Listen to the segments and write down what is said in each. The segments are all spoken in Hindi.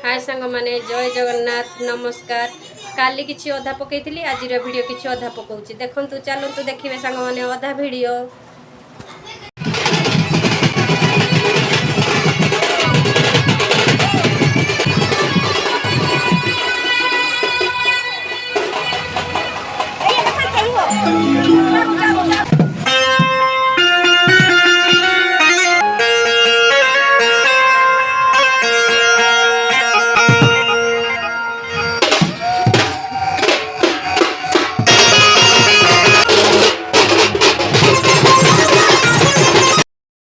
हाय सांग माने जय जगन्नाथ नमस्कार। काली किसी अधा पकई आज वीडियो किसी अधा पकाऊँ देखु चलतु देखिए सांग माने अधा वीडियो।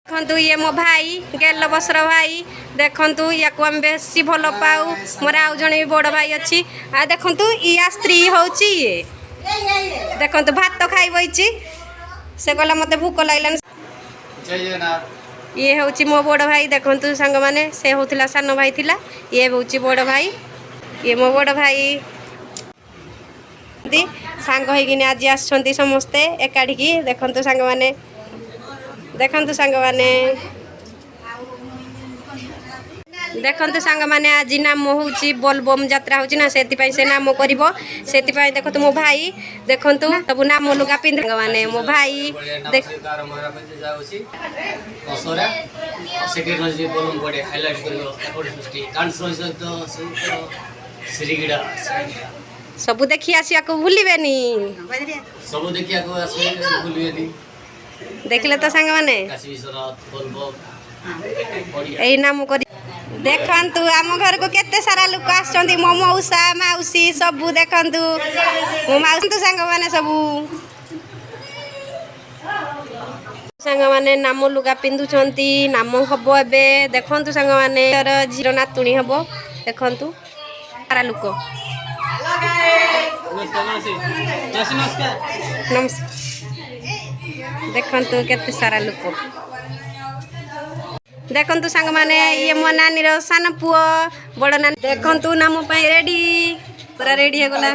देखु ये मो भाई गेल बसर भाई देखु या बेसी भल पाऊ मोर आउ जड़े बड़ भाई अच्छी आ देखु या स्त्री हूँ ये देखु भात खाई बही से कहला मत भूक लगलान। ये हूँ मो बड़ भाई देखु सांग माने से होता सान भाई थिला ये हूँ बड़ भाई ये मो बड़ भाई सांग होगी आज आसछंती समस्ते एकाठी की देखु सांग माने देखु सांग माने देखु सांग माने आज नाम हूँ बोलबम यात्रा हूँ ना से नाम कर देखो मो भाई देखु सब नाम लुगा पिंध माने मो भाई देख सब देखी आसिया को भूलिबेनी सब देखिया को आसे भूलिबेनी देखले तो सांग माने यही नाम कर देखु आम घर को केते सारा लोक आछंती मो मौसा मौसी सबू देखु मो मौसी सांग माने सबू सांग माने नाम लुगा पिंधुछंती नाम हबो एबे देखु सांग माने झीर नातुणी हबो देखु सारा लोक नमस्कार देखु केते सारा लोक देखु सांग माने ये मो नानी रो सान पुओ बड़ नानी देखु नाम रेडी पूरा रेडी हो गला।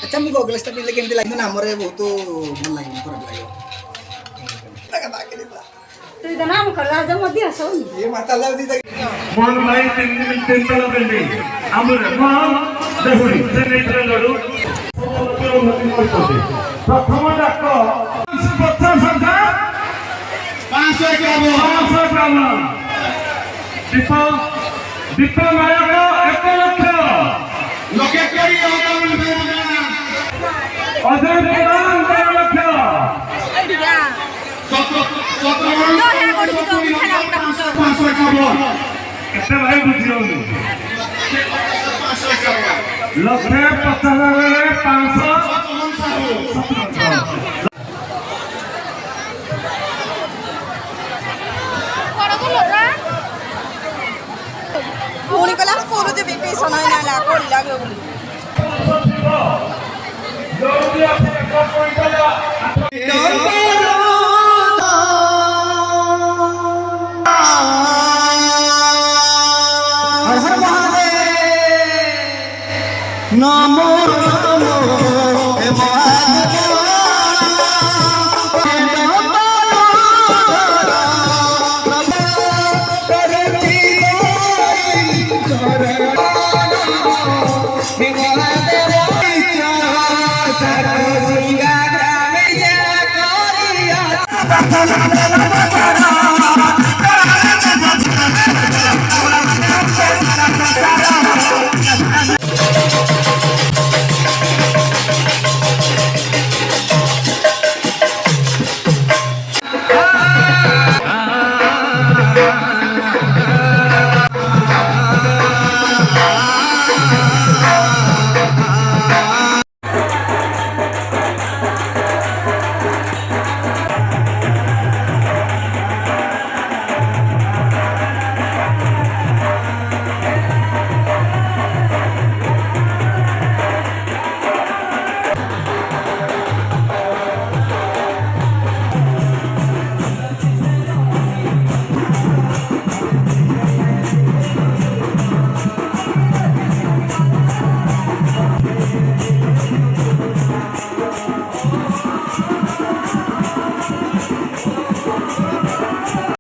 अच्छा मु गॉगल्स पिले केमती लागो नाम रे बहुत मन लागो फरक लागो तू तो नाम कर राजा मत हसो ये माता लाउदी मोन भाई 3 दिन टेंपल बिल्डिंग हमर नाम देखुनी से नेत्र लडू प्रथम डाक 50 संख्या 500 ग्राम दीप नायक 1 लक्ष लोके करी अजय प्रधान 2 लक्ष केते भाई बुझियो लक्षे 50,000 500 पुणी कला स्कूल जे बीपी समय नाला कोली लागो हर हर महादेव नमो नमो हे महादेव Thank you.